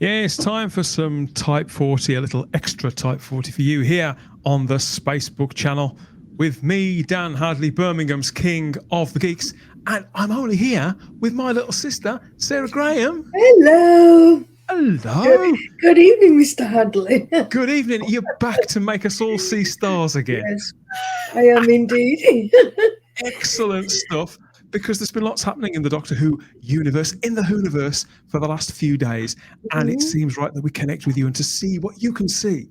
Yeah, it's time for some Type 40, a little extra Type 40 for you here on the Spacebook channel with me, Dan Hadley, Birmingham's King of the Geeks. And I'm only here with my little sister, Sarah Graham. Hello. Hello. Good evening, Mr. Hadley. Good evening. You're back to make us all see stars again. Yes, I am indeed. Excellent stuff. Because there's been lots happening in the Doctor Who universe, in the Whoviverse, for the last few days, and it seems right that we connect with you and to see what you can see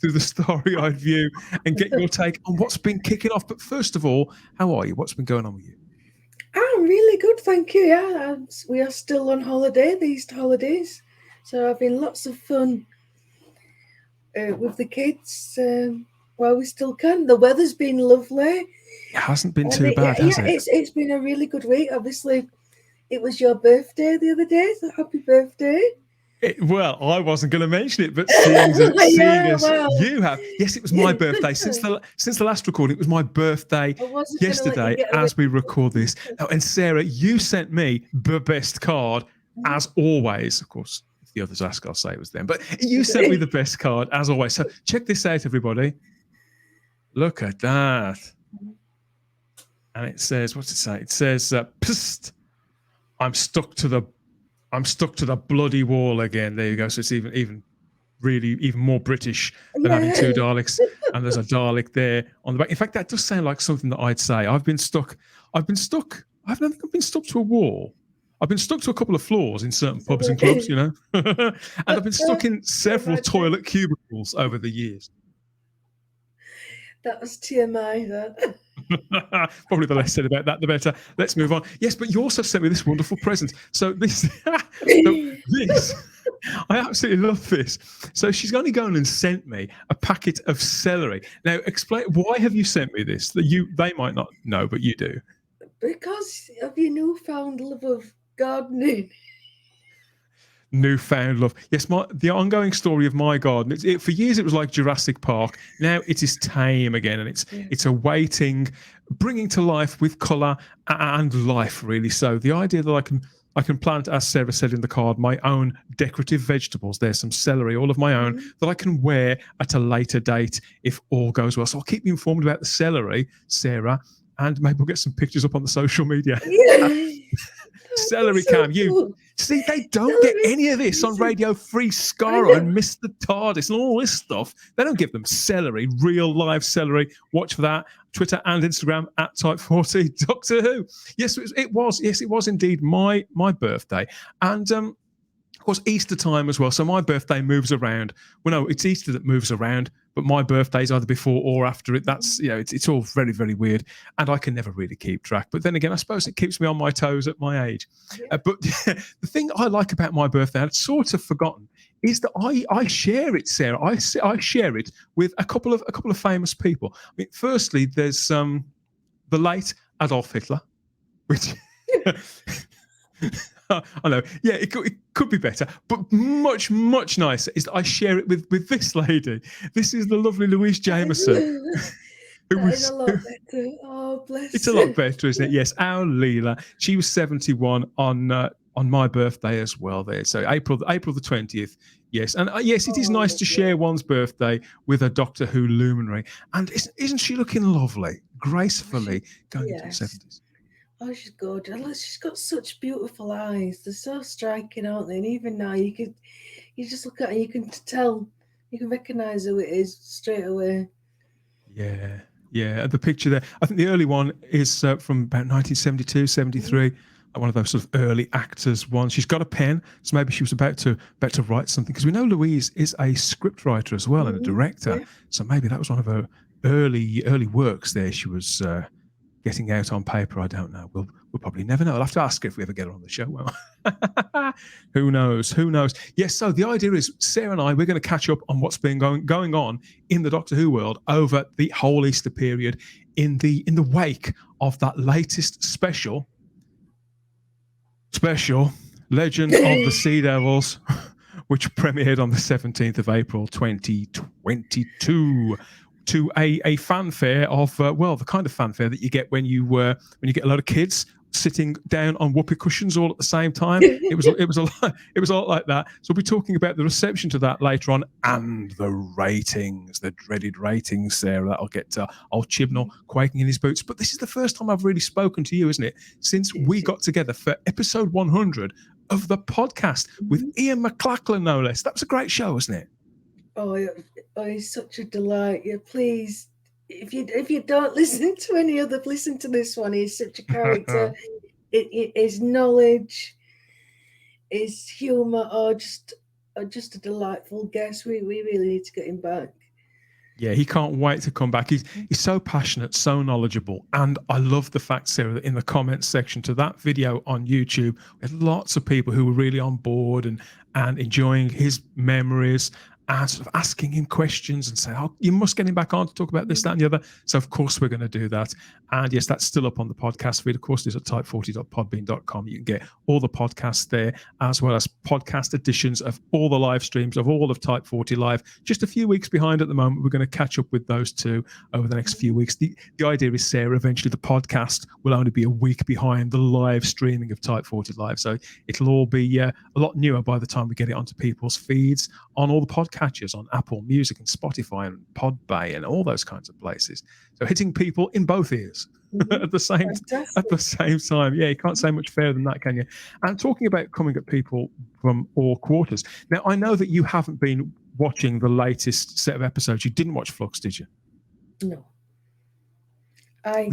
through the starry-eyed view and get your take on what's been kicking off. But first of all, how are you? What's been going on with you? I'm really good, thank you. Yeah, we are still on holiday, the Easter holidays, so having lots of fun with the kids while we still can. The weather's been lovely. It hasn't been too bad, has it? It's been a really good week. Obviously, it was your birthday the other day, so happy birthday. Well, I wasn't going to mention it, but seeing as you have. Yes, it was my birthday. Since the last recording, it was my birthday yesterday as we record this. Oh, and Sarah, you sent me the best card, as always. Of course, if the others ask, I'll say it was them. But you sent me the best card, as always. So check this out, everybody. Look at that. And it says, what's it say? It says, "Psst, I'm stuck to the bloody wall again." There you go. So it's even more British than having two Daleks, and there's a Dalek there on the back. In fact, that does sound like something that I'd say. I've been stuck. I don't think I've been stuck to a wall. I've been stuck to a couple of floors in certain pubs and clubs, you know, and I've been stuck in several toilet cubicles over the years. That was TMI, that. Probably the less said about that, the better. Let's move on. Yes, but you also sent me this wonderful present. So this, I absolutely love this. So she's only gone and sent me a packet of celery. Now, explain, why have you sent me this? They might not know, but you do. Because of your newfound love of gardening. Newfound love. Yes, the ongoing story of my garden. For years it was like Jurassic Park. Now it is tame again, and it's awaiting bringing to life with colour and life, really. So the idea that I can plant, as Sarah said in the card, my own decorative vegetables. There's some celery, all of my own, that I can wear at a later date if all goes well. So I'll keep you informed about the celery, Sarah, and maybe we'll get some pictures up on the social media. Yeah. Celery Cam, you see, they don't get any of this on Radio Free Skaro and Mr. TARDIS and all this stuff. They don't give them celery, real live celery. Watch for that. Twitter and Instagram at Type40 Doctor Who. Yes, it was indeed my birthday. And of course, Easter time as well. So my birthday moves around. Well, no, it's Easter that moves around, but my birthday's either before or after it. That's, it's all very, very weird. And I can never really keep track. But then again, I suppose it keeps me on my toes at my age. Yeah. But the thing I like about my birthday, I'd sort of forgotten, is that I share it, Sarah. I share it with a couple of famous people. I mean, firstly, there's the late Adolf Hitler, which... I know, yeah, it could be better, but much, much nicer is that I share it with this lady. This is the lovely Louise Jameson. It's a lot better. Oh, bless. It's a lot better, isn't it? Yes, our Leela. She was 71 on my birthday as well. There, so April the 20th. Yes, and yes, it is nice to share one's birthday with a Doctor Who luminary. And isn't she looking lovely, gracefully going into the 70s? Oh, she's gorgeous. She's got such beautiful eyes. They're so striking, aren't they? And even now, you just look at her, you can tell, you can recognise who it is straight away. Yeah. The picture there, I think the early one is from about 1972, 73. One of those sort of early actors ones. She's got a pen, so maybe she was about to write something, because we know Louise is a script writer as well and a director. Yeah. So maybe that was one of her early works there. She was getting out on paper. I don't know. We'll probably never know. I'll have to ask her if we ever get her on the show. Who knows? Yes, so the idea is Sarah and I, we're going to catch up on what's been going on in the Doctor Who world over the whole Easter period in the wake of that latest special Legend of the Sea Devils, which premiered on the 17th of April 2022. To a fanfare of the kind of fanfare that you get when you get a lot of kids sitting down on whoopee cushions all at the same time. It was a lot like that. So we'll be talking about the reception to that later on, and the ratings, the dreaded ratings, Sarah. That'll get old Chibnall quaking in his boots. But this is the first time I've really spoken to you, isn't it? Since we got together for episode 100 of the podcast with Ian McLachlan, no less. That was a great show, wasn't it? Oh, it's such a delight. Yeah, please, if you don't listen to any other, listen to this one. He's such a character. His knowledge, his humour, just a delightful guest. We really need to get him back. Yeah, he can't wait to come back. He's so passionate, so knowledgeable. And I love the fact, Sarah, that in the comments section to that video on YouTube, we had lots of people who were really on board and enjoying his memories and sort of asking him questions and saying, oh, you must get him back on to talk about this, that, and the other. So, of course, we're going to do that. And yes, that's still up on the podcast feed. Of course, it's at type40.podbean.com. You can get all the podcasts there, as well as podcast editions of all the live streams of all of Type 40 Live. Just a few weeks behind at the moment. We're going to catch up with those two over the next few weeks. The idea is, Sarah, eventually the podcast will only be a week behind the live streaming of Type 40 Live. So it'll all be a lot newer by the time we get it onto people's feeds on all the podcatchers, on Apple Music and Spotify and Podbay and all those kinds of places. So hitting people in both ears at the same time. Yeah, you can't say much fairer than that, can you? And talking about coming at people from all quarters. Now, I know that you haven't been watching the latest set of episodes. You didn't watch Flux, did you? No. I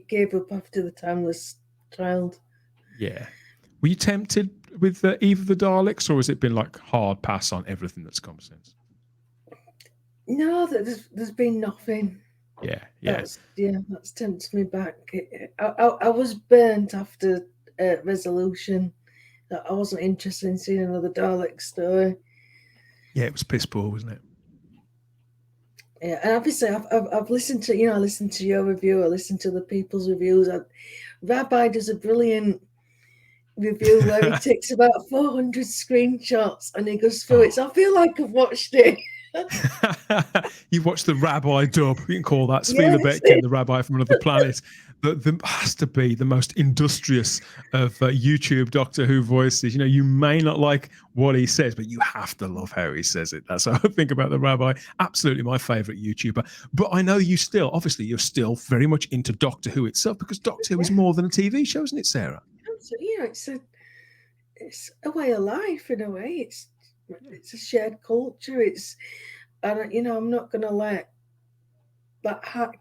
gave up after the Timeless Child. Yeah. Were you tempted with Eve of the Daleks, or has it been like hard pass on everything that's come since? No, there's been nothing. That's tempted me back. I was burnt after Resolution. That I wasn't interested in seeing another Dalek story. Yeah, it was piss poor, wasn't it? Yeah, and obviously I've listened to your review. I listened to the people's reviews. Rabbi does a brilliant review where he takes about 400 screenshots and he goes through it. So I feel like I've watched it. You've watched the Rabbi dub. You can call that Svila Betkin, the Rabbi from another planet. There has to be the most industrious of YouTube Doctor Who voices. You know, you may not like what he says, but you have to love how he says it. That's how I think about the Rabbi. Absolutely my favourite YouTuber. But I know you're still very much into Doctor Who itself, because Doctor Who is more than a TV show, isn't it, Sarah? Yeah, it's a way of life in a way. It's a shared culture. I'm not going to let that hack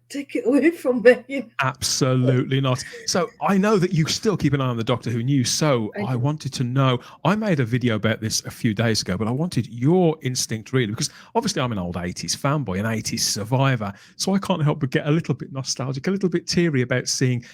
take it away from me. Absolutely not. So I know that you still keep an eye on the Doctor Who news. So I wanted to know, I made a video about this a few days ago, but I wanted your instinct really, because obviously I'm an old 80s fanboy, an 80s survivor. So I can't help but get a little bit nostalgic, a little bit teary about seeing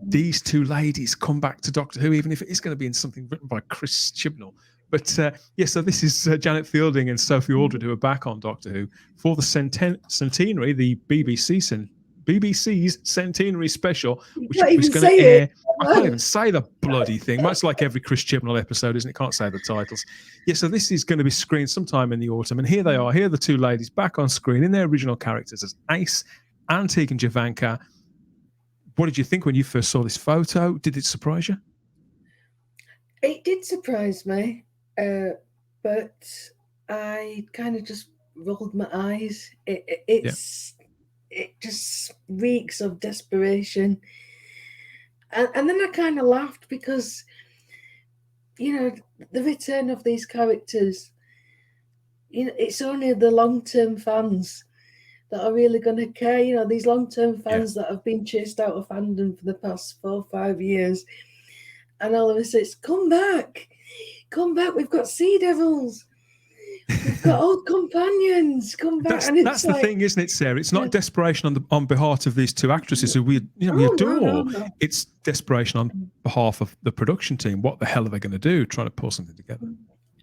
these two ladies come back to Doctor Who, even if it is going to be in something written by Chris Chibnall. But so this is Janet Fielding and Sophie Aldridge who are back on Doctor Who for the centenary, the BBC's centenary special, which was going to air. I can't even say the bloody thing. Much like every Chris Chibnall episode, isn't it? Can't say the titles. Yeah, so this is going to be screened sometime in the autumn. And here they are. Here are the two ladies back on screen in their original characters as Ace and Tegan Javanka. What did you think when you first saw this photo? Did it surprise you? It did surprise me, but I kind of just rolled my eyes. It just reeks of desperation. And then I kind of laughed because, the return of these characters, it's only the long-term fans that are really going to care. These long-term fans that have been chased out of fandom for the past 4 or 5 years. And all of a sudden, it's come back. We've got Sea Devils. We've got old companions. Come back. That's the thing, isn't it, Sarah? It's not desperation on behalf of these two actresses who we adore. No. It's desperation on behalf of the production team. What the hell are they going to do? Trying to pull something together.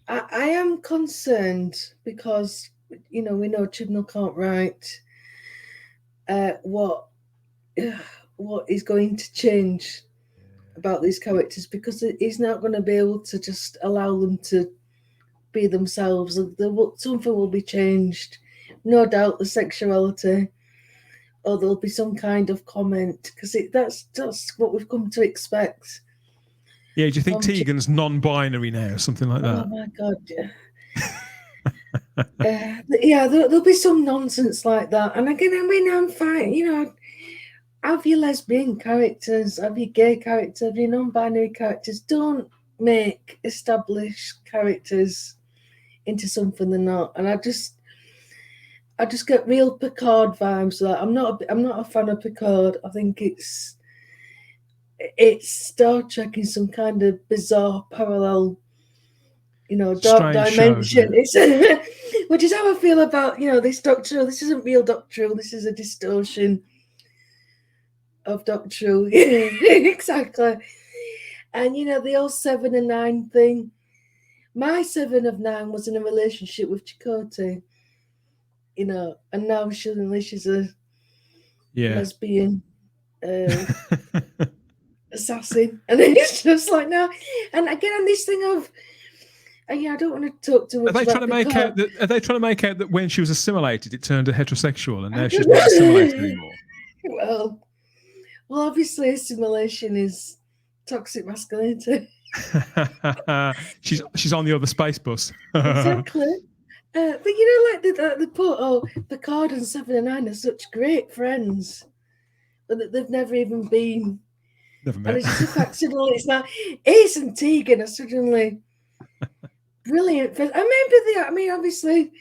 I am concerned because we know Chibnall can't write what is going to change about these characters, because he's not going to be able to just allow them to be themselves. Something will be changed, no doubt. The sexuality or there'll be some kind of comment, because that's what we've come to expect. Yeah, do you think Tegan's non-binary now, something like that? Oh my God, yeah. Yeah, there'll be some nonsense like that. And again, I mean, I'm fine, you know, have your lesbian characters, have your gay characters, have your non-binary characters. Don't make established characters into something they're not. And I just get real Picard vibes. That I'm not a fan of Picard. I think it's Star Trek in some kind of bizarre parallel, you know, dark Strange dimension. It's which is how I feel about, you know, this Doctor Who. This isn't real Doctor Who. This is a distortion of Doctor Who. Exactly. And you know, the old 7 and 9 thing. My 7 of 9 was in a relationship with Chakotay, you know, and now she's a lesbian assassin, and it's just like, no. And again, on this thing of, yeah, I don't want to talk too much. Are they trying to make out that when she was assimilated, it turned her heterosexual, and now she's not assimilated anymore? Well, obviously, assimilation is toxic masculinity. she's on the other space bus. Exactly. But you know, like the put, Picard and 7 and 9 are such great friends, but that they've never even been. Never met. And it's just a fact, suddenly it's now Ace and Tegan are suddenly brilliant friends. And maybe I mean, obviously,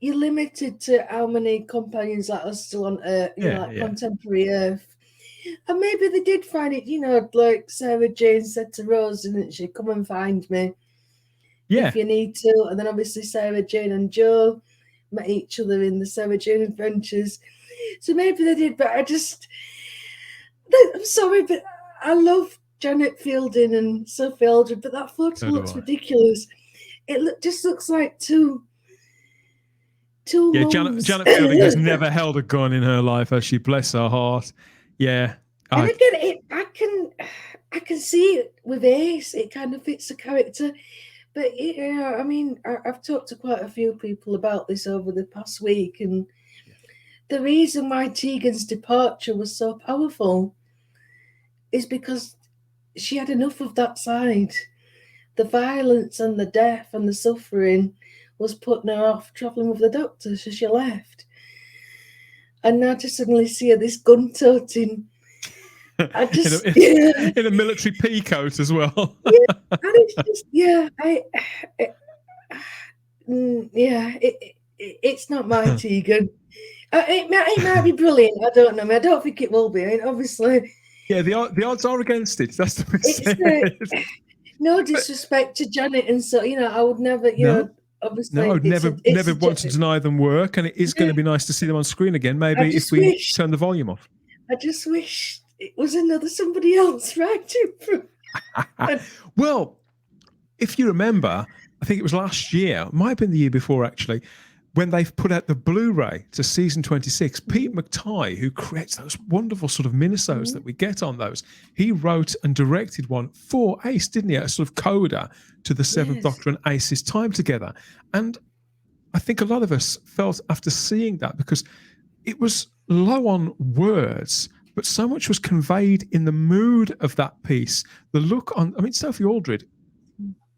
you're limited to how many companions like us still on Earth, contemporary Earth. And maybe they did find it, you know, like Sarah Jane said to Rose, didn't she? Come and find me if you need to. And then obviously Sarah Jane and Joe met each other in the Sarah Jane Adventures. So maybe they did, but I'm sorry, but I love Janet Fielding and Sophie Aldridge, but that photo looks ridiculous. It just looks like two mums. Janet Fielding has never held a gun in her life, has she? Bless her heart. Yeah. And again, I can see it with Ace. It kind of fits the character. But, you know, I mean, I've talked to quite a few people about this over the past week. And the reason why Tegan's departure was so powerful is because she had enough of that side. The violence and the death and the suffering was putting her off travelling with the Doctor, so she left. And now to suddenly see her this gun-toting, I just in a military pea coat as well. And it's just it's not my Tegan. It might be brilliant. I don't know. I don't think it will be. I mean, obviously, the odds are against it. That's the mistake. No disrespect to Janet, and so you know, I would never, obviously, no, I'd never want to deny them work, and it is going to be nice to see them on screen again. Maybe if we turn the volume off. I just wish it was somebody else writing. Well, if you remember, I think it was last year, might have been the year before actually, when they've put out the Blu-ray to season 26, Pete McTighe, who creates those wonderful sort of minisodes that we get on those, he wrote and directed one for Ace, didn't he? A sort of coda to the Seventh Doctor and Ace's time together. And I think a lot of us felt after seeing that, because it was low on words, but so much was conveyed in the mood of that piece. The look on, I mean, Sophie Aldridge,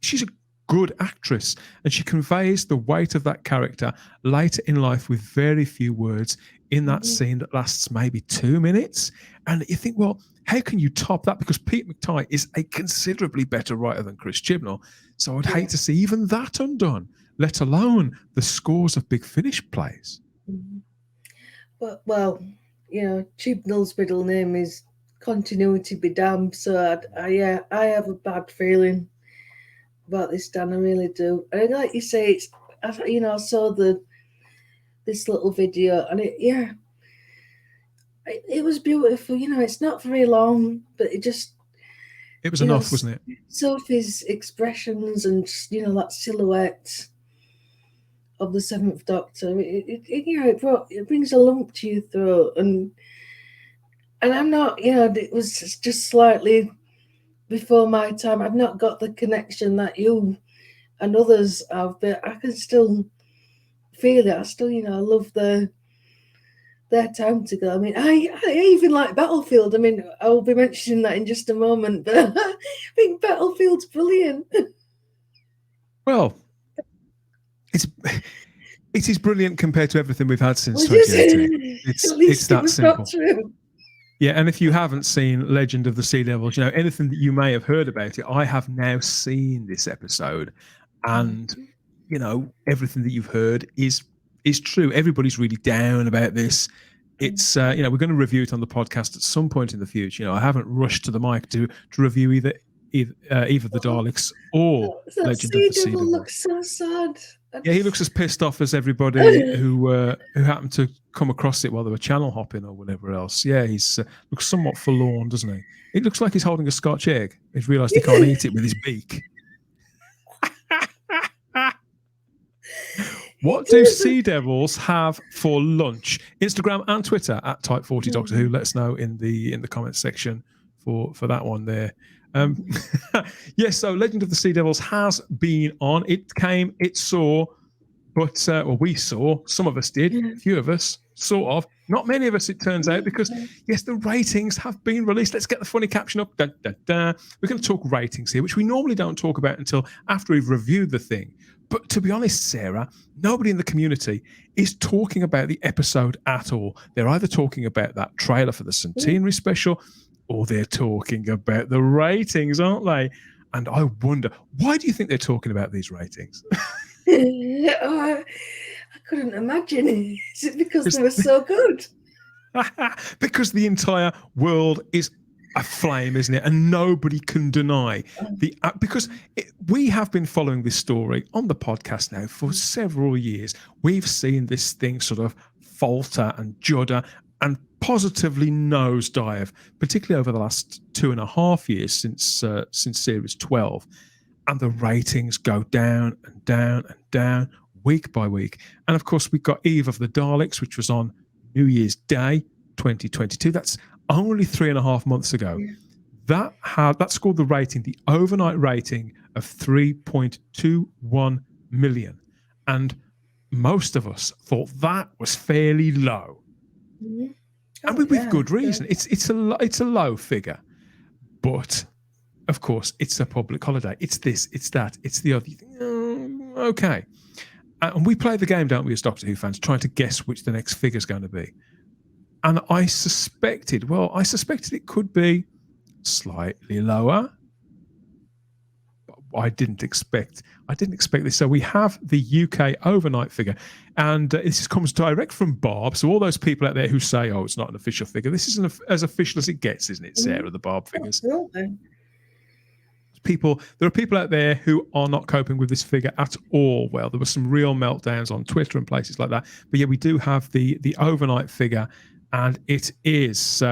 she's a good actress, and she conveys the weight of that character later in life with very few words in that scene that lasts maybe 2 minutes. And you think, well, how can you top that? Because Pete McTighe is a considerably better writer than Chris Chibnall. So I'd hate to see even that undone, let alone the scores of Big Finish plays. Well, you know, Chibnall's middle name is continuity be damned. So I have a bad feeling about this, Dan. I really do. And like you say, I saw this little video, and it was beautiful. You know, it's not very long, but it was enough, wasn't it? Sophie's expressions and that silhouette of the Seventh Doctor. It brings a lump to your throat, and I'm not. It was just slightly before my time. I've not got the connection that you and others have, but I can still feel it. I still, I love the their time to go. I mean, I even like Battlefield. I mean, I will be mentioning that in just a moment, but I think Battlefield's brilliant. Well, it is brilliant compared to everything we've had since 2018. It's that simple. Yeah, and if you haven't seen Legend of the Sea Devils, anything that you may have heard about it, I have now seen this episode, and everything that you've heard is true. Everybody's really down about this. It's we're going to review it on the podcast at some point in the future. I haven't rushed to the mic to review either the Daleks or Legend of the Sea Devil. Looks so sad. Yeah, he looks as pissed off as everybody who happened to come across it while they were channel hopping or whatever else. Yeah, he's looks somewhat forlorn, doesn't he? It looks like he's holding a Scotch egg. He's realised he can't eat it with his beak. What do Sea Devils have for lunch? Instagram and Twitter at Type40 Doctor Who. Let us know in the comments section for that one there. Yes, so Legend of the Sea Devils has been on. It came, it saw, but we saw, some of us did, a few of us, sort of. Not many of us, it turns out, because, yes, the ratings have been released. Let's get the funny caption up. Da, da, da. We're going to talk ratings here, which we normally don't talk about until after we've reviewed the thing. But to be honest, Sarah, nobody in the community is talking about the episode at all. They're either talking about that trailer for the centenary special, or they're talking about the ratings, aren't they? And I wonder, why do you think they're talking about these ratings? I couldn't imagine. Is it because they were so good? Because the entire world is aflame, isn't it? And nobody can deny because we have been following this story on the podcast now for several years. We've seen this thing sort of falter and judder and positively nosedive, particularly over the last 2.5 years since series 12, and the ratings go down and down and down week by week. And of course, we've got Eve of the Daleks, which was on New Year's Day 2022. That's only 3.5 months ago. That scored the rating, the overnight rating of 3.21 million, and most of us thought that was fairly low. And with good reason. It's a low figure, but of course it's a public holiday. It's this, it's that, it's the other. Okay, and we play the game, don't we, as Doctor Who fans, trying to guess which the next figure is going to be. And I suspected it could be slightly lower. I didn't expect this. So we have the UK overnight figure, and this comes direct from Barb. So all those people out there who say, "Oh, it's not an official figure," this isn't as official as it gets, isn't it, Sarah? The Barb figures. Absolutely. There are people out there who are not coping with this figure at all. Well, there were some real meltdowns on Twitter and places like that. But yeah, we do have the overnight figure, and it is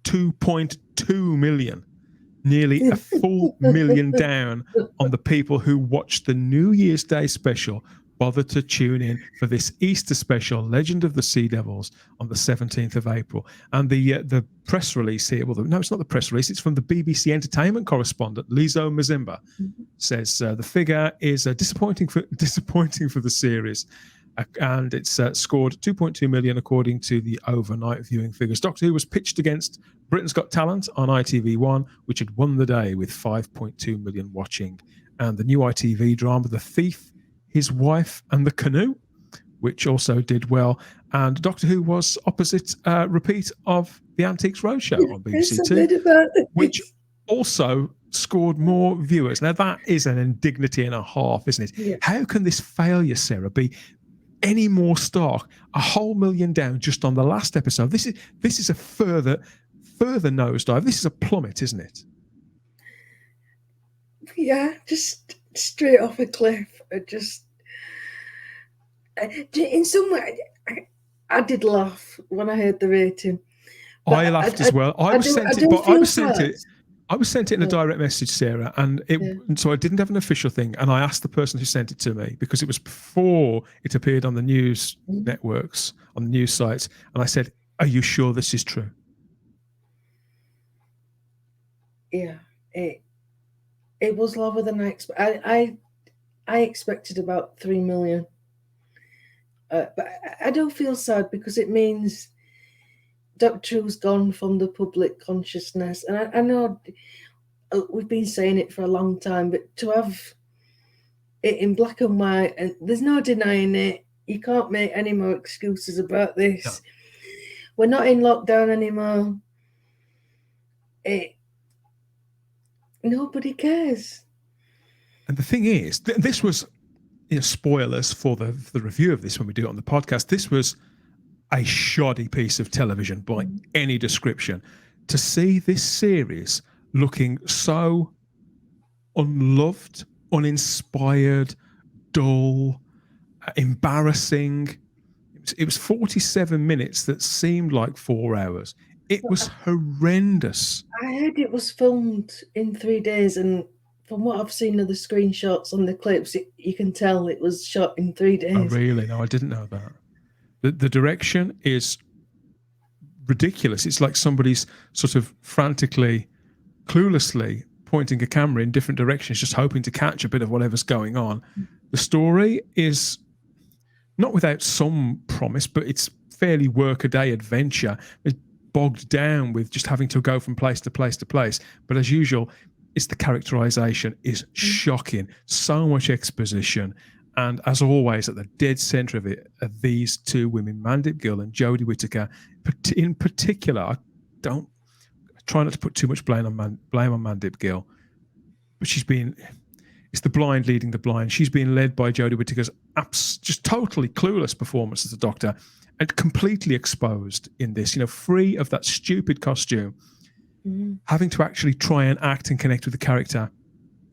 2.2 million. Nearly a full million down on the people who watched the New Year's Day special, bothered to tune in for this Easter special, Legend of the Sea Devils, on the 17th of April. And the press release here, no, it's not the press release, it's from the BBC entertainment correspondent, Lizo Mazimba, says the figure is disappointing for the series. And it's scored 2.2 million according to the overnight viewing figures. Doctor Who was pitched against Britain's Got Talent on ITV1, which had won the day with 5.2 million watching, and the new ITV drama The Thief, His Wife and the Canoe, which also did well. And Doctor Who was opposite repeat of the Antiques Roadshow on BBC Two, which also scored more viewers. Now that is an indignity and a half, isn't it? Yeah. How can this failure, Sarah, be any more stark? A whole million down just on the last episode. This is a further nosedive. This is a plummet, isn't it? Yeah, just straight off a cliff. In some way, I did laugh when I heard the rating. I laughed as well. I was sent it in a direct message, Sarah, and so I didn't have an official thing. And I asked the person who sent it to me, because it was before it appeared on the news networks, on the news sites, and I said, "Are you sure this is true?" Yeah, it was lower than I expected. I expected about 3 million. But I don't feel sad because it means Doctor Who's gone from the public consciousness. And I know we've been saying it for a long time, but to have it in black and white, and there's no denying it. You can't make any more excuses about this. No. We're not in lockdown anymore. Nobody cares. And the thing is, this was, spoilers for the review of this when we do it on the podcast. This was a shoddy piece of television by any description. To see this series looking so unloved, uninspired, dull, embarrassing. It was 47 minutes that seemed like 4 hours. It was horrendous. I heard it was filmed in 3 days, and from what I've seen of the screenshots and the clips, you can tell it was shot in 3 days. Oh, really? No, I didn't know that. The direction is ridiculous. It's like somebody's sort of frantically, cluelessly pointing a camera in different directions, just hoping to catch a bit of whatever's going on. The story is not without some promise, but it's fairly work-a-day adventure. It's bogged down with just having to go from place to place to place. But as usual, it's the characterization is shocking. So much exposition. And as always, at the dead center of it are these two women, Mandip Gill and Jodie Whittaker. In particular, I try not to put too much blame on Mandip Gill, but it's the blind leading the blind. She's being led by Jodie Whittaker's just totally clueless performance as the Doctor, and completely exposed in this, free of that stupid costume, having to actually try and act and connect with the character,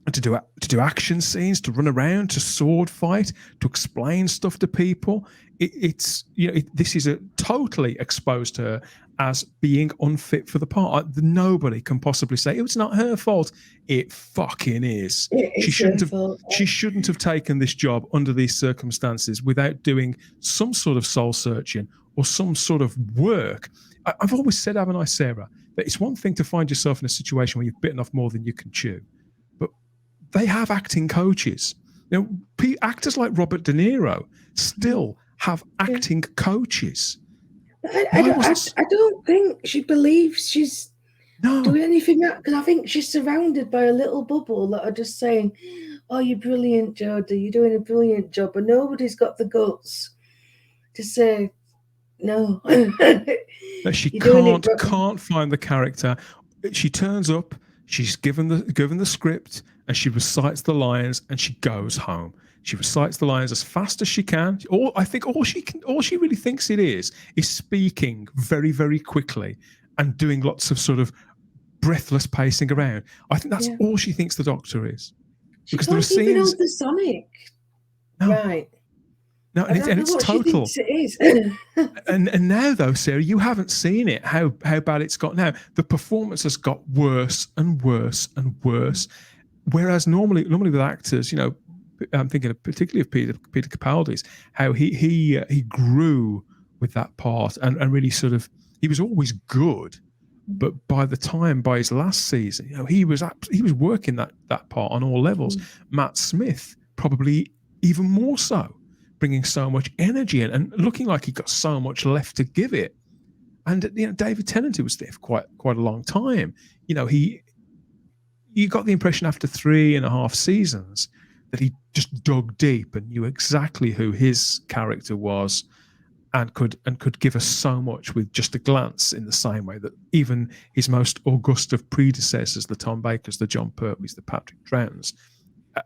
and to do action scenes, to run around, to sword fight, to explain stuff to people. This is totally exposed her as being unfit for the part. Nobody can possibly say it's not her fault. It fucking is. She shouldn't have taken this job under these circumstances without doing some sort of soul searching or some sort of work. I've always said, haven't I, Sarah, that it's one thing to find yourself in a situation where you've bitten off more than you can chew, but they have acting coaches. Actors like Robert De Niro still have acting coaches. I don't think she believes she's doing anything, because I think she's surrounded by a little bubble that are just saying, "Oh, you're brilliant, Jodie. You're doing a brilliant job," and nobody's got the guts to say no. That she can't find the character. She turns up. She's given the script, and she recites the lines, and she goes home. She recites the lines as fast as she can. I think all she really thinks it is speaking very, very quickly and doing lots of sort of breathless pacing around. I think that's all she thinks the Doctor is. Because there are scenes. The Sonic, right? No, and it's total. She thinks it is. and now though, Sarah, you haven't seen it. How bad it's got now. The performance has got worse and worse and worse. Whereas normally with actors, I'm thinking particularly of Peter Capaldi's, how he grew with that part and really sort of, he was always good, but by his last season, he was working that part on all levels. Matt Smith probably even more so, bringing so much energy in and looking like he got so much left to give it. And David Tennant, who was there for quite a long time, you got the impression after 3.5 seasons that he just dug deep and knew exactly who his character was, and could give us so much with just a glance, in the same way that even his most august of predecessors, the Tom Bakers, the John Pertwees, the Patrick Troutons,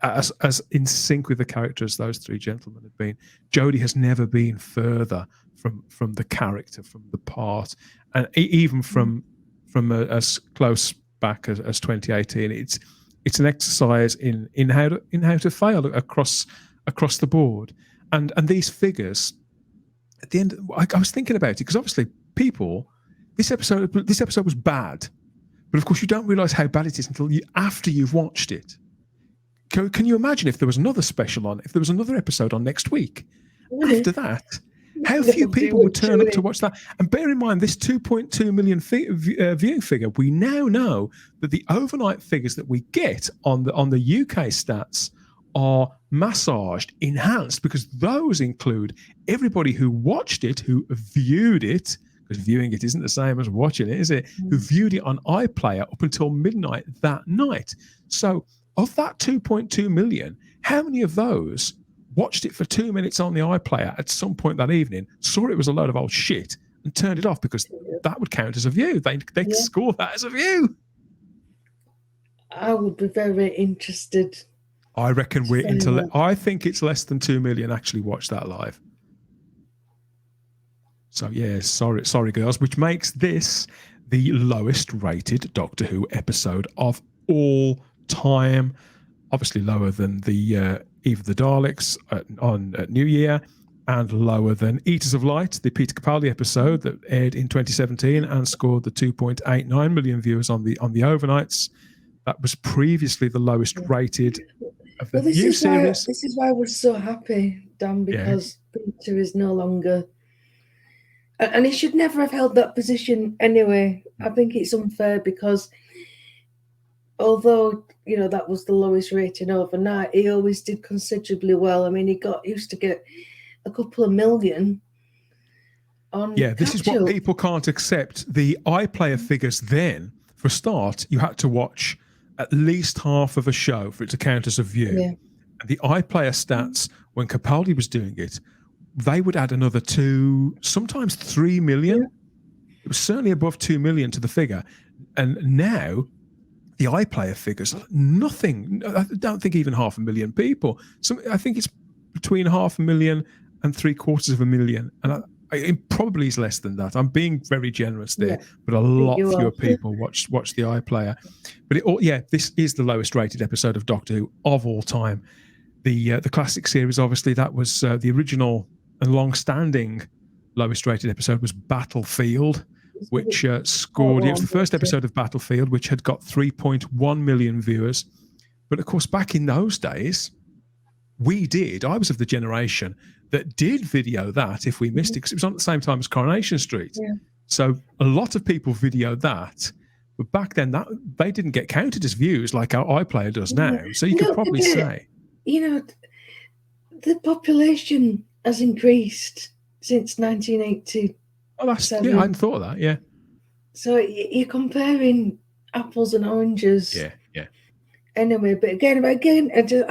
as in sync with the characters those three gentlemen have been. Jodie has never been further from the character, from the part, and even from as close back as 2018. It's an exercise in how to fail across the board, and these figures at the end. I was thinking about it because obviously this episode was bad, but of course you don't realise how bad it is until after you've watched it. Can you imagine if there was another special on, if there was another episode on next week? After that, how few people would turn up to watch that? And bear in mind, this 2.2 million viewing figure, we now know that the overnight figures that we get on the UK stats are massaged, enhanced, because those include everybody who watched it, who viewed it, because viewing it isn't the same as watching it, is it? Who viewed it on iPlayer up until midnight that night. So of that 2.2 million, how many of those watched it for 2 minutes on the iPlayer at some point that evening, saw it was a load of old shit, and turned it off, because that would count as a view. They score that as a view. I would be very interested. I reckon I think it's less than 2 million actually watched that live. So yeah, sorry girls, which makes this the lowest rated Doctor Who episode of all time. Obviously lower than the Eve of the Daleks on New Year, and lower than Eaters of Light, the Peter Capaldi episode that aired in 2017 and scored the 2.89 million viewers on the overnights. That was previously the lowest rated of the new series. This is why we're so happy, Dan, because Peter is no longer, and he should never have held that position anyway. I think it's unfair, because although, you know, that was the lowest rating overnight, he always did considerably well. I mean, he used to get a couple of million on this is what people can't accept. The iPlayer figures then, for a start, you had to watch at least half of a show for it to count as a view. And the iPlayer stats, when Capaldi was doing it, they would add another 2, sometimes 3 million. It was certainly above 2 million to the figure. And now the iPlayer figures are nothing. I don't think even 500,000 people. I think it's between 500,000 and 750,000. And it probably is less than that. I'm being very generous there, but a lot fewer people watch the iPlayer. But this is the lowest rated episode of Doctor Who of all time. The classic series, obviously, that was the original and long-standing lowest rated episode was Battlefield, which scored. It was the first episode of Battlefield, which had got 3.1 million viewers. But of course, back in those days, I was of the generation that did video that if we missed it, because it was on at the same time as Coronation Street. So a lot of people videoed that. But back then, they didn't get counted as views like our iPlayer does now. So you could probably say, you know, the population has increased since 1980. Oh, I hadn't thought of that. Yeah. So you're comparing apples and oranges. Yeah. Anyway, but again, I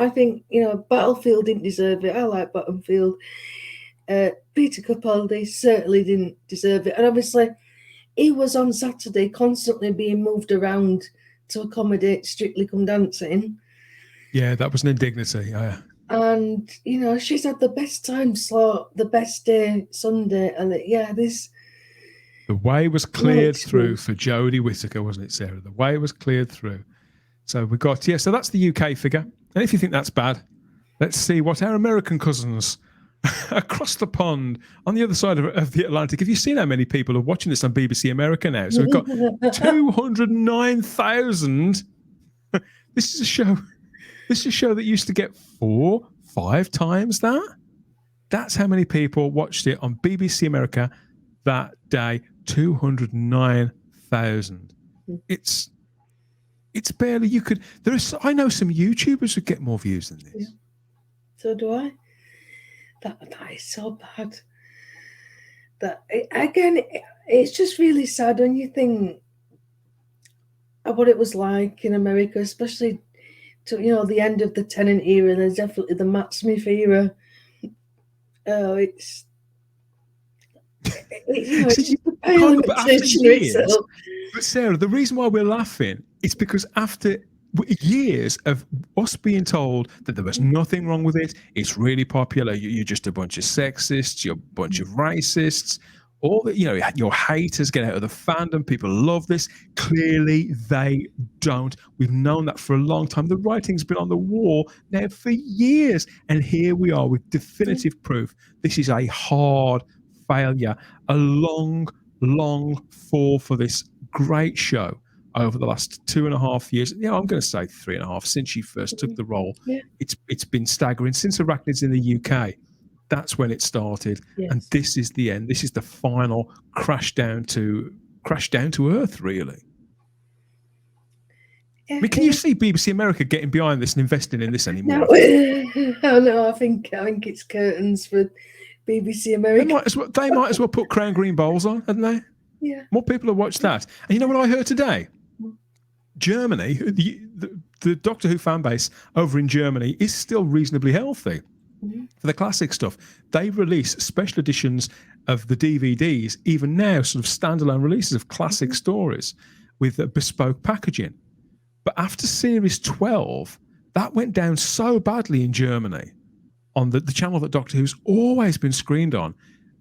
think, you know, Battlefield didn't deserve it. I like Battlefield. Peter Capaldi certainly didn't deserve it, and obviously, he was on Saturday constantly being moved around to accommodate Strictly Come Dancing. Yeah, that was an indignity. Yeah. And, you know, she's had the best time slot, the best day, Sunday. And the way was cleared through for Jodie Whittaker, wasn't it, Sarah? The way was cleared through. So we got, so that's the UK figure. And if you think that's bad, let's see what our American cousins across the pond on the other side of the Atlantic. Have you seen how many people are watching this on BBC America now? So we've got 209,000. This is a show that used to get 4-5 times that. That's how many people watched it on BBC America that day. 209,000. It's barely, I know some YouTubers who get more views than this. Yeah. So do I. That is so bad. It's just really sad when you think of what it was like in America, especially to, you know, the end of the Tennant era, and there's definitely the Matt Smith era. Oh, it's just a pale imitation of itself. But Sarah, the reason why we're laughing is because after years of us being told that there was nothing wrong with it, it's really popular, you're just a bunch of sexists, you're a bunch of racists, all that, you know, your haters, get out of the fandom, people love this. Clearly they don't. We've known that for a long time. The writing's been on the wall now for years, and here we are with definitive proof. This is a hard failure, a long fall for this great show over the last 2.5 years. Yeah, I'm going to say 3.5 since she first took the role. Yeah. It's been staggering since Arachnids in the UK. That's when it started, and this is the end. This is the final crash down to earth, really. Yeah, I mean, can you see BBC America getting behind this and investing in this anymore? No, oh, no, I think it's curtains for BBC America. They might as well put Crown Green bowls on, hadn't they? Yeah. More people have watched that. And you know what I heard today? Germany, the Doctor Who fan base over in Germany is still reasonably healthy for the classic stuff. They release special editions of the DVDs, even now, sort of standalone releases of classic stories with bespoke packaging. But after Series 12, that went down so badly in Germany on the channel that Doctor Who's always been screened on.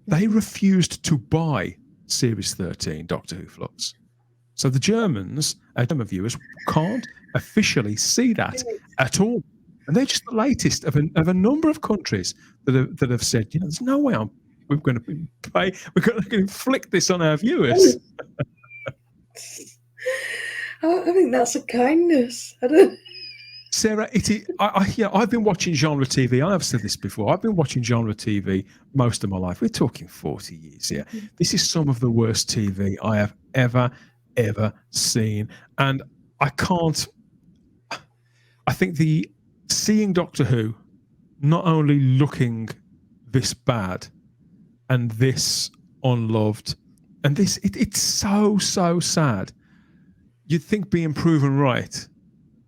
They refused to buy Series 13 Doctor Who Flux. So the German viewers can't officially see that at all. And they're just the latest of a number of countries that have said, there's no way we're going to inflict this on our viewers. I think that's a kindness. I don't. Sarah, I've been watching genre TV. I have said this before. I've been watching genre TV most of my life. We're talking 40 years here. This is some of the worst TV I have ever seen. And I think seeing Doctor Who not only looking this bad and this unloved, and it's so sad. You'd think being proven right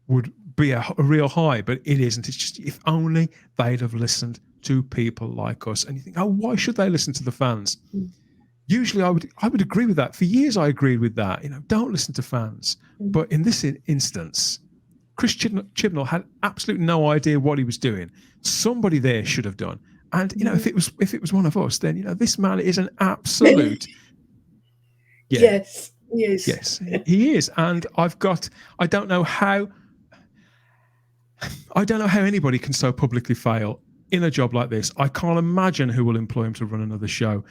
would be a real high, but it isn't. It's just, if only they'd have listened to people like us. And you think, why should they listen to the fans? Usually I would agree with that. For years I agreed with that. Don't listen to fans. But in this instance, Chris Chibnall had absolutely no idea what he was doing. Somebody there should have done. And if it was one of us, then this man is an absolute Yes. Yes, he is. And I don't know how anybody can so publicly fail in a job like this. I can't imagine who will employ him to run another show.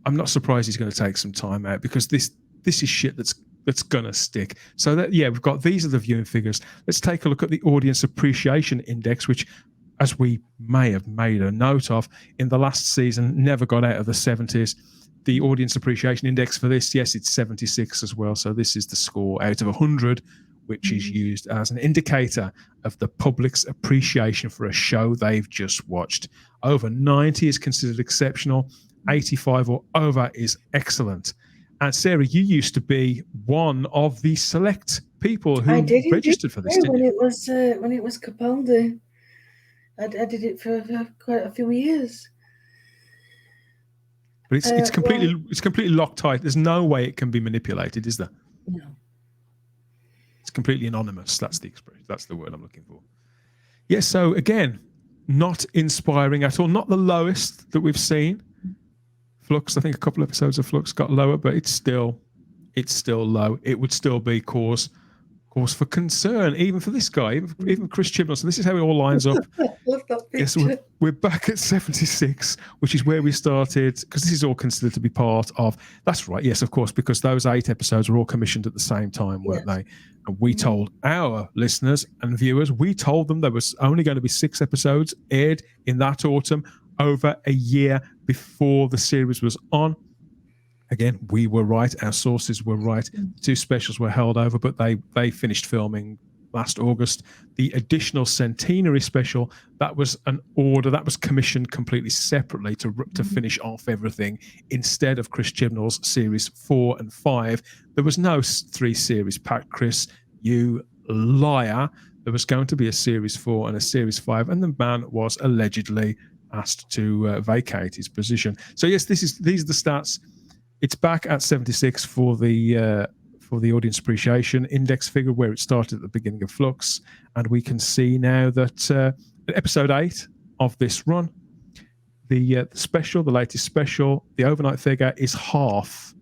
I'm not surprised he's going to take some time out, because this is shit that's going to stick. So we've got, these are the viewing figures. Let's take a look at the Audience Appreciation Index, which, as we may have made a note of, in the last season never got out of the 70s. The Audience Appreciation Index for this, yes, it's 76 as well. So this is the score out of 100, which is used as an indicator of the public's appreciation for a show they've just watched. Over 90 is considered exceptional. 85 or over is excellent. And Sarah, you used to be one of the select people who registered for this, didn't you? When it was Capaldi. I did it for quite a few years. But it's completely Loctite. There's no way it can be manipulated, is there? No. It's completely anonymous. That's the expression. That's the word I'm looking for. Yes. So again, not inspiring at all. Not the lowest that we've seen. Flux. I think a couple of episodes of Flux got lower, but it's still low. It would still be cause for concern, even for this guy, even Chris Chibnall. So this is how it all lines up. Love that picture. Yes, we're back at 76, which is where we started, because this is all considered to be part of. That's right. Yes, of course, because those 8 episodes were all commissioned at the same time, weren't they? And we told our listeners and viewers, we told them there was only going to be 6 episodes aired in that autumn, over a year before the series was on. Again, we were right. Our sources were right. 2 specials were held over, but they finished filming last August. The additional centenary special, that was an order that was commissioned completely separately to finish off everything, instead of Chris Chibnall's series 4 and 5. There was no 3 series pack, Chris. You liar. There was going to be a series 4 and a series 5, and the man was allegedly asked to vacate his position. So yes, these are the stats. It's back at 76 for the Audience Appreciation Index figure, where it started at the beginning of Flux, and we can see now that episode 8 of this run, the latest special, the overnight figure is half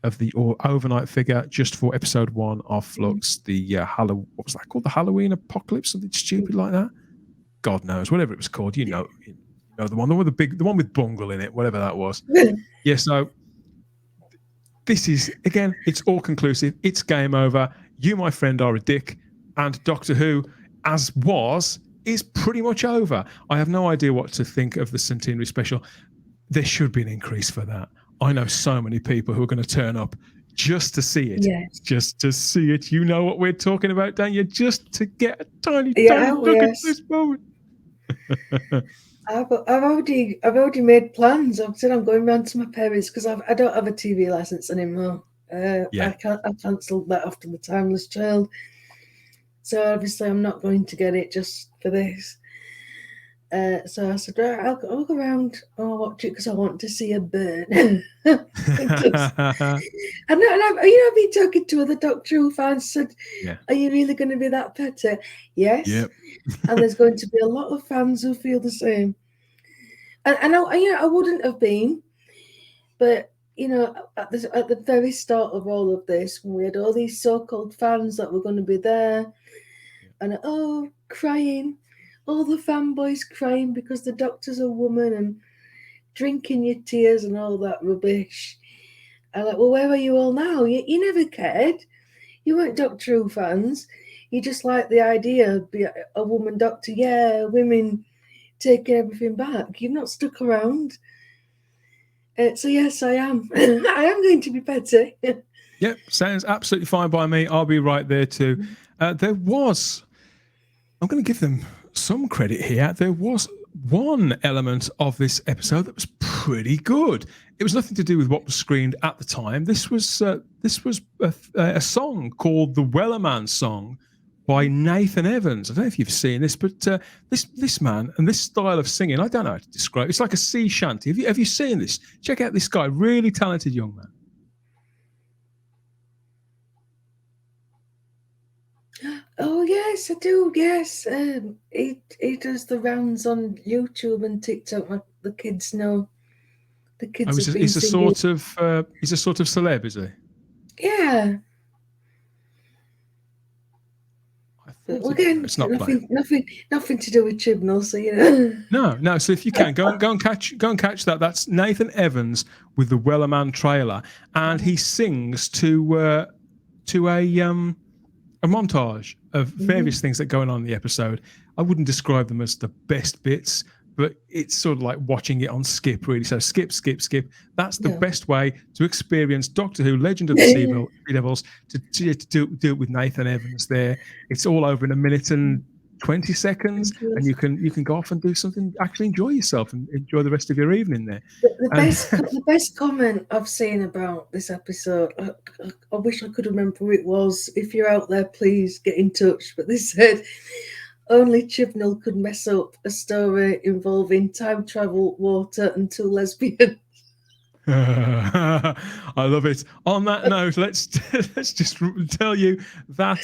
of the overnight figure just for episode 1 of Flux. The what was that called? The Halloween Apocalypse, something stupid like that. God knows, whatever it was called. You know the one with Bungle in it, whatever that was. Yeah. So this is, again, it's all conclusive. It's game over. You, my friend, are a dick, and Doctor Who, is pretty much over. I have no idea what to think of the centenary special. There should be an increase for that. I know so many people who are going to turn up just to see it. Yes. Just to see it. You know what we're talking about, don't you? Just to get a tiny look at this moment. I've already made plans. I've said I'm going round to my parents because I don't have a TV license anymore. I cancelled that after the Timeless Child. So obviously I'm not going to get it just for this. So I said, right, I'll go around and I'll watch it because I want to see a burn. And I've been talking to other Doctor Who fans. Said, "Are you really going to be that petty?" Yes. Yep. And there's going to be a lot of fans who feel the same. And I wouldn't have been, but at the very start of all of this, when we had all these so-called fans that were going to be there, and crying. All the fanboys crying because the Doctor's a woman and drinking your tears and all that rubbish. I'm like, well, where are you all now? You never cared. You weren't Doctor Who fans. You just liked the idea of being a woman doctor. Yeah, women taking everything back. You've not stuck around. So yes, I am. I am going to be petty. Yep, sounds absolutely fine by me. I'll be right there too. I'm going to give them some credit here. There was one element of this episode that was pretty good. It was nothing to do with what was screened at the time. This was a song called the Wellerman Song by Nathan Evans. I don't know if you've seen this, but this man and this style of singing, I don't know how to describe it. It's like a sea shanty. Have you seen this? Check out this guy, really talented young man. Oh yes, I do. Yes, he does the rounds on YouTube and TikTok. The kids know. The kids. He's a sort of celeb, is he? Yeah. Again, it's not nothing to do with Chibnall, so you know. No. So if you can go and catch that. That's Nathan Evans with the Wellerman trailer, and he sings to a montage of various things that are going on in the episode. I wouldn't describe them as the best bits, but it's sort of like watching it on skip, really. So skip. That's the best way to experience Doctor Who, Legend of the Sea Devils, to do it with Nathan Evans there. It's all over in a minute and 20 seconds, and you can go off and do something, actually enjoy yourself and enjoy the rest of your evening there. The best comment I've seen about this episode, I wish I could remember who it was. If you're out there, please get in touch. But they said only Chibnall could mess up a story involving time travel, water, and two lesbians. I love it. On that note, let's just tell you that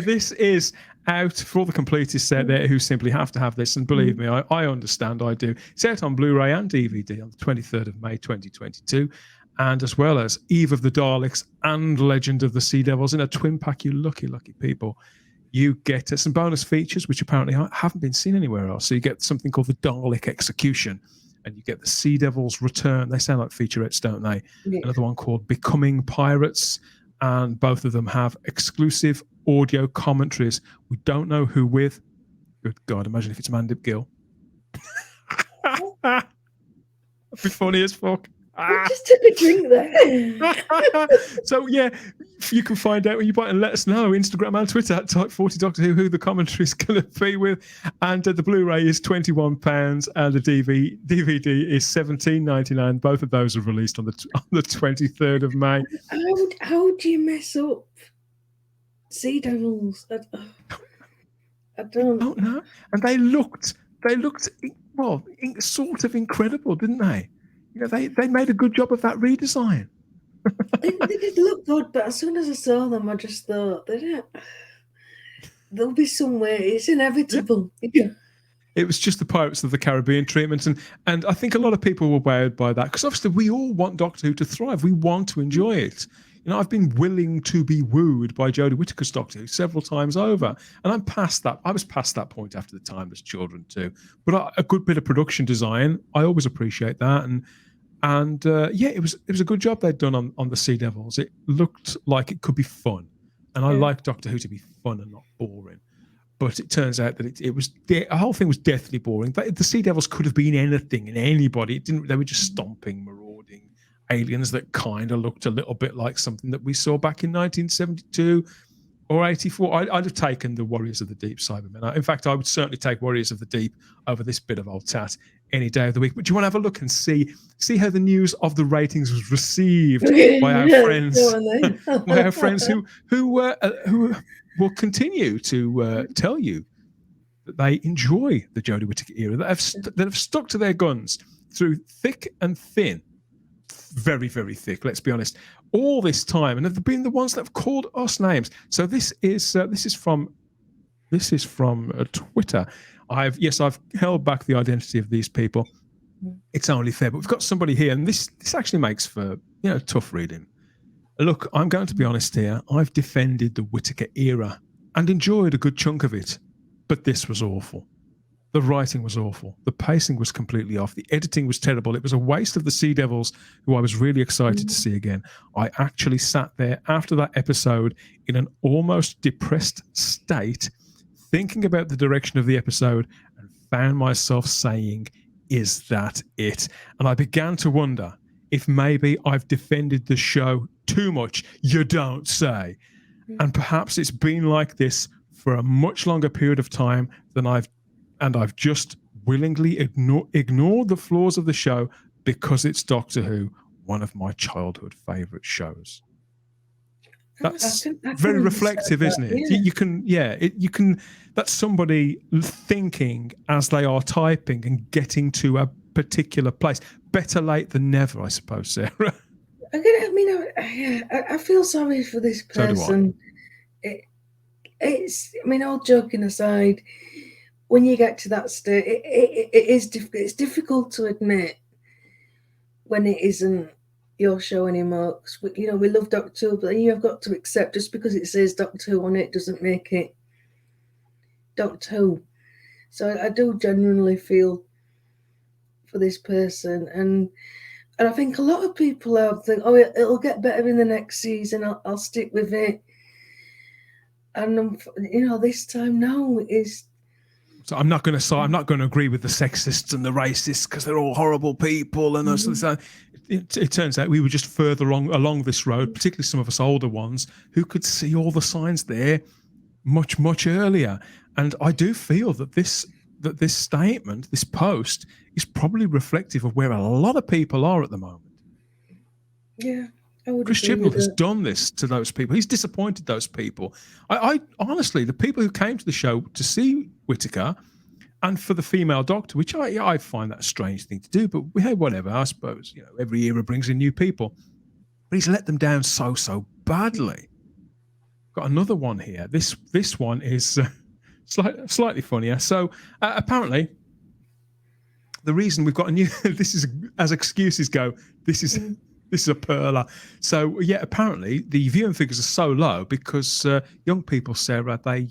this is out for all the completists out there who simply have to have this, and believe me, I understand. I do. It's out on Blu-ray and DVD on the 23rd of May 2022, and as well as Eve of the Daleks and Legend of the Sea Devils in a twin pack. You lucky people. You get some bonus features which apparently haven't been seen anywhere else. So you get something called the Dalek Execution, and you get the Sea Devils Return. They sound like featurettes, don't they? Yeah. Another one called Becoming Pirates, and both of them have exclusive audio commentaries. We don't know who with. Good God, imagine if it's Mandip Gill. That'd be funny as fuck. I just took a drink there. So yeah, you can find out when you buy it and let us know. Instagram and Twitter at Type40 Doctor Who the commentary is going to be with. And the Blu-ray is £21 and the DVD is $17.99. Both of those are released on the 23rd of May. How do you mess up Sea Devils? I don't know. And they looked well, sort of incredible, didn't they? You know, they made a good job of that redesign. they did look good, but as soon as I saw them, I just thought there'll be some way. It's inevitable. Yeah. It was just the Pirates of the Caribbean treatment, and I think a lot of people were wowed by that, because obviously we all want Doctor Who to thrive. We want to enjoy it. You know, I've been willing to be wooed by Jodie Whittaker's Doctor Who several times over, and I'm past that. I was past that point after the Timeless Children too. But a good bit of production design, I always appreciate that, and it was a good job they'd done on the Sea Devils. It looked like it could be fun, and I like Doctor Who to be fun and not boring. But it turns out that the whole thing was deathly boring. The Sea Devils could have been anything and anybody. They were just stomping, marauding aliens that kind of looked a little bit like something that we saw back in 1972 or 84. I'd have taken the Warriors of the Deep Cybermen. In fact, I would certainly take Warriors of the Deep over this bit of old tat any day of the week. But do you want to have a look and see how the news of the ratings was received by our friends, by our friends who will continue to tell you that they enjoy the Jodie Whittaker era, that have stuck to their guns through thick and thin, very, very thick, let's be honest, all this time, and have been the ones that have called us names. So this is from Twitter. I've held back the identity of these people. It's only fair, but we've got somebody here, and this actually makes for tough reading. Look, I'm going to be honest here. I've defended the Whittaker era and enjoyed a good chunk of it, but this was awful. The writing was awful. The pacing was completely off. The editing was terrible. It was a waste of the Sea Devils, who I was really excited to see again. I actually sat there after that episode in an almost depressed state, thinking about the direction of the episode, and found myself saying, is that it? And I began to wonder if maybe I've defended the show too much. You don't say. And perhaps it's been like this for a much longer period of time than I've just willingly ignored the flaws of the show because it's Doctor Who, one of my childhood favourite shows. That's very reflective, isn't it? Yeah. You can. That's somebody thinking as they are typing and getting to a particular place. Better late than never, I suppose, Sarah. I feel sorry for this person. So do I. All joking aside, when you get to that state, it's difficult to admit when it isn't your show anymore. We love Doctor Who, but you've got to accept just because it says Doctor Who on it doesn't make it Doctor Who. So I do genuinely feel for this person, and I think a lot of people out think, oh, it'll get better in the next season. I'll stick with it. And this time now is. So I'm not going to agree with the sexists and the racists because they're all horrible people. And it turns out we were just further along this road, particularly some of us older ones who could see all the signs there much, much earlier. And I do feel that this statement, this post, is probably reflective of where a lot of people are at the moment. Yeah. Chris Chibnall has done this to those people. He's disappointed those people. I honestly, the people who came to the show to see Whittaker and for the female Doctor, which I find that a strange thing to do, but hey, whatever. I suppose every era brings in new people. But he's let them down so badly. Got another one here. This one is slightly funnier. So apparently, the reason we've got a new this is as excuses go. This is a perler. So yeah, apparently the viewing figures are so low because young people, Sarah, they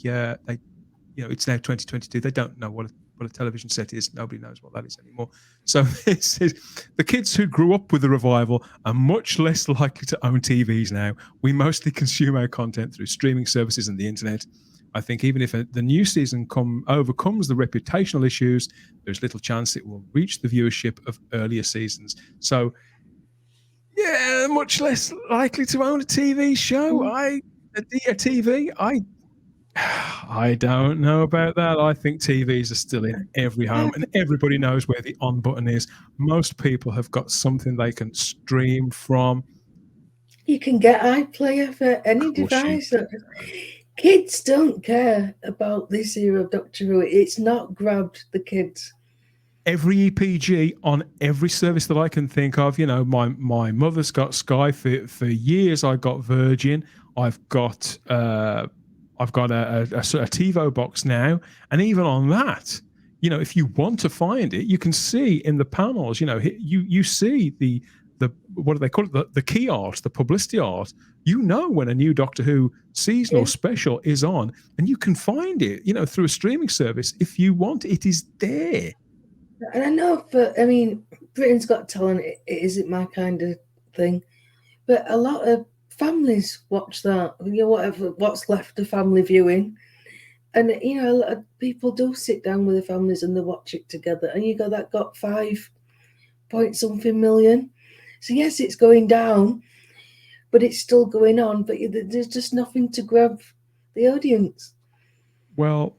it's now 2022. They don't know what a television set is. Nobody knows what that is anymore. So this is the kids who grew up with the revival are much less likely to own TVs now. We mostly consume our content through streaming services and the internet. I think even if the new season overcomes the reputational issues, there's little chance it will reach the viewership of earlier seasons. So. Yeah, much less likely to own a TV show. A TV. I don't know about that. I think TVs are still in every home, and everybody knows where the on button is. Most people have got something they can stream from. You can get iPlayer for any device. Kids don't care about this era of Doctor Who. It's not grabbed the kids. Every EPG on every service that I can think of. My mother's got Sky for years. I got Virgin. I've got a TiVo box now, and even on that, if you want to find it, you can see in the panels. You see the what do they call it? The key art, the publicity art. When a new Doctor Who seasonal special is on, and you can find it. Through a streaming service if you want. It is there. And I know, Britain's Got Talent, it isn't my kind of thing, but a lot of families watch that. What's left of family viewing, and a lot of people do sit down with their families and they watch it together. And that got 5 point something million. So yes, it's going down, but it's still going on. But there's just nothing to grab the audience. Well,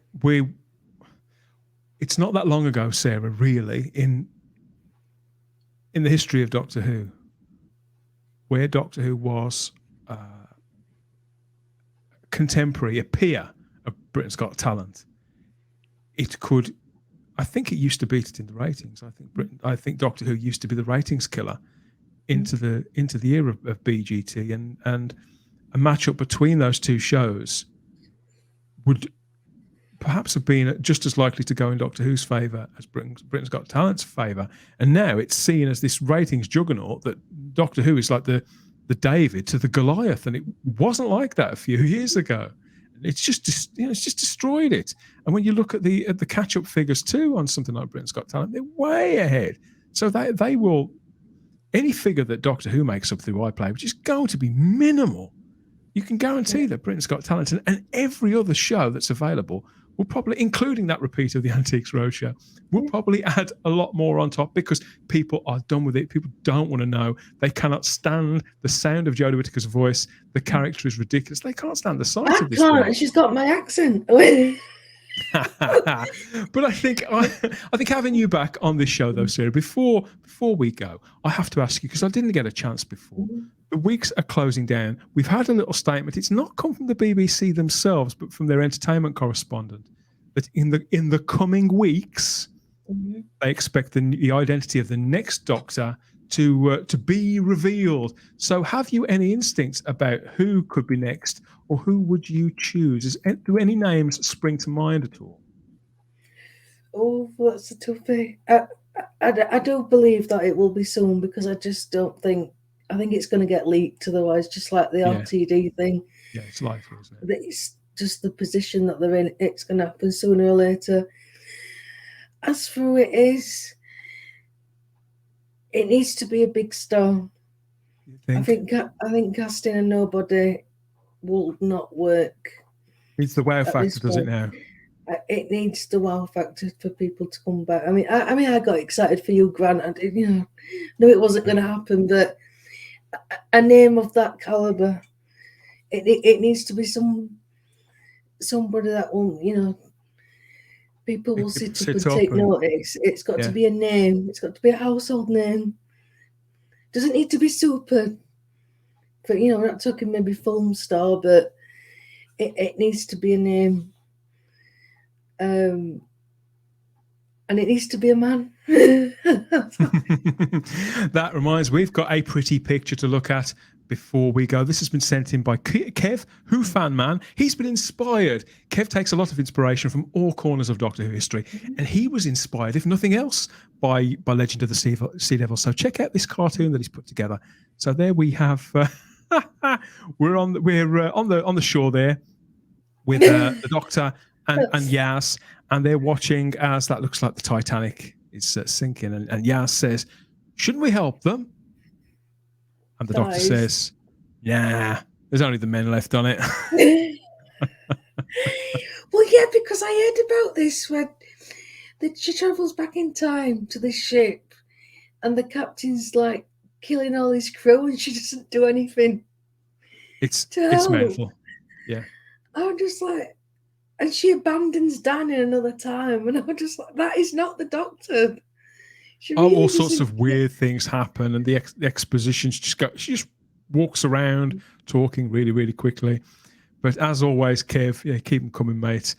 it's not that long ago, Sarah, really, in the history of Doctor Who, where Doctor Who was contemporary, a peer of Britain's Got Talent. It could, I think it used to beat it in the ratings. I think Doctor Who used to be the ratings killer into the era of BGT, and a matchup between those two shows would perhaps have been just as likely to go in Doctor Who's favour as Britain's Got Talent's favour. And now it's seen as this ratings juggernaut that Doctor Who is like the David to the Goliath, and it wasn't like that a few years ago. It's just destroyed it. And when you look at the catch-up figures too on something like Britain's Got Talent, they're way ahead. So they will, any figure that Doctor Who makes up through iPlayer, which is going to be minimal, you can guarantee that Britain's Got Talent and every other show that's available will probably, including that repeat of the Antiques Roadshow, will probably add a lot more on top, because people are done with it. People don't want to know. They cannot stand the sound of Jodie Whittaker's voice. The character is ridiculous. They can't stand the sight of this woman. She's got my accent. But I think having you back on this show, though, Sarah, before we go, I have to ask you, because I didn't get a chance before. The weeks are closing down. We've had a little statement. It's not come from the BBC themselves, but from their entertainment correspondent, that in the coming weeks, they expect the identity of the next Doctor to be revealed. So have you any instincts about who could be next, or who would you choose? Do any names spring to mind at all? Oh, that's a toughie. I do believe that it will be soon, because I just don't think, I think it's going to get leaked otherwise, just like the RTD thing. Yeah, it's likely, isn't it? It's just the position that they're in. It's going to happen sooner or later. As for who it is, it needs to be a big star. I think casting a nobody will not work. It's the wow factor, does it now? It needs the wow factor for people to come back. I mean, I got excited for you, Grant. I did, knew it wasn't going to happen, but a name of that caliber, it needs to be somebody that will, people will sit up and take notice. It's got to be a name. It's got to be a household name. Doesn't need to be super. But we're not talking maybe film star, but it needs to be a name. And it needs to be a man. That reminds, we've got a pretty picture to look at before we go. This has been sent in by Kev, Who Fan Man. He's been inspired. Kev takes a lot of inspiration from all corners of Doctor Who history, and he was inspired, if nothing else, by Legend of the Sea Devil. So check out this cartoon that he's put together. So there we have. We're on the shore there with the Doctor and Yaz, and they're watching as that looks like the Titanic is sinking, and Yaz says, "Shouldn't we help them?" And the Doctor says, "Nah, there's only the men left on it." Well, yeah, because I heard about this when she travels back in time to this ship, and the captain's like killing all his crew, and she doesn't do anything. It's mental. Yeah. I'm just like, and she abandons Dan in another time, and I'm just like, that is not the Doctor. All sorts of weird things happen, and the expositions just go. She just walks around talking really, really quickly. But as always, Kev, keep them coming, mate.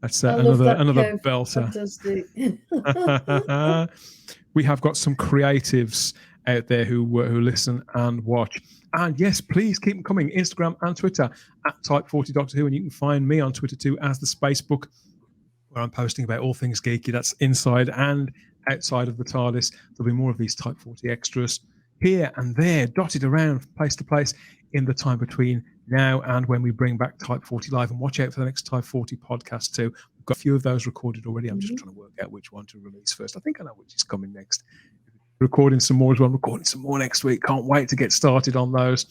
That's another belter. Fantastic. We have got some creatives out there who listen and watch. And yes, please keep them coming. Instagram and Twitter at Type40 Doctor Who, and you can find me on Twitter too as the Spacebook, where I'm posting about all things geeky. That's inside and outside of the TARDIS. There'll be more of these Type 40 extras here and there, dotted around place to place in the time between now and when we bring back Type 40 Live. And watch out for the next Type 40 podcast too. We've got a few of those recorded already. I'm just trying to work out which one to release first. I think I know which is coming next. Recording some more as well. I'm recording some more next week. Can't wait to get started on those.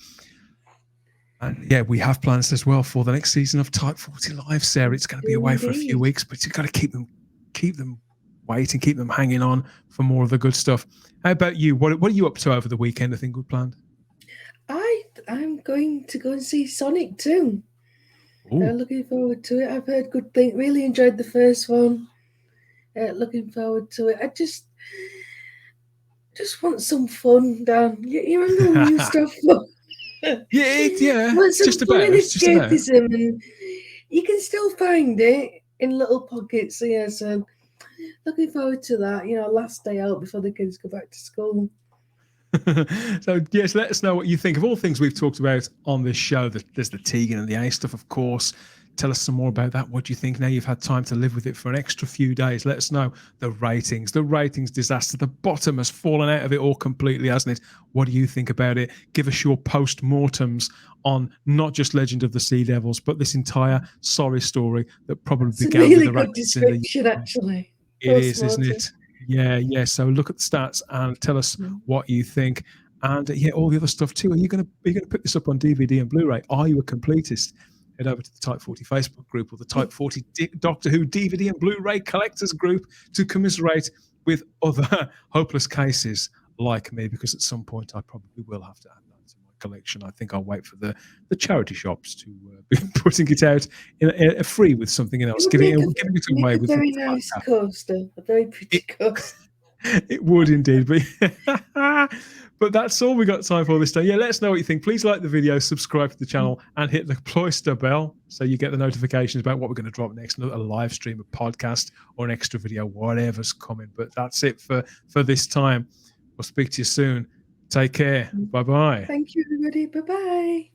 And yeah, we have plans as well for the next season of Type 40 Live, Sarah. It's going to be away for a few weeks, but you've got to keep them waiting, keep them hanging on for more of the good stuff. How about you? What are you up to over the weekend? Anything good planned? I'm going to go and see Sonic 2. Looking forward to it. I've heard good things. Really enjoyed the first one. Looking forward to it. I just want some fun, Dan. You remember when we used to have fun? It's just about escapism, and you can still find it in little pockets. So yeah, so looking forward to that. Last day out before the kids go back to school. So yes, let us know what you think of all things we've talked about on this show. There's the Tegan and the A stuff, of course. Tell us some more about that. What do you think now you've had time to live with it for an extra few days? Let us know. The ratings disaster. The bottom has fallen out of it all completely, hasn't it? What do you think about it? Give us your post-mortems on not just Legend of the Sea Devils, but this entire sorry story that probably began with the rabbits in the... Actually. It is, isn't it? Yeah. So look at the stats and tell us what you think. And all the other stuff too. Are you going to put this up on DVD and Blu-ray? Are you a completist? Head over to the Type 40 Facebook group or the Type 40 Doctor Who DVD and Blu-ray collectors group to commiserate with other hopeless cases like me, because at some point I probably will have to add that to my collection. I think I'll wait for the charity shops to be putting it out in free with something else, giving it away with a very nice coaster, a very pretty coaster. It would indeed be. But that's all we got time for this day. Let us know what you think. Please like the video, subscribe to the channel, and hit the cloister bell so you get the notifications about what we're going to drop next, a live stream, a podcast, or an extra video, whatever's coming. But that's it for this time. We'll speak to you soon. Take care. Bye-bye. Thank you, everybody. Bye-bye.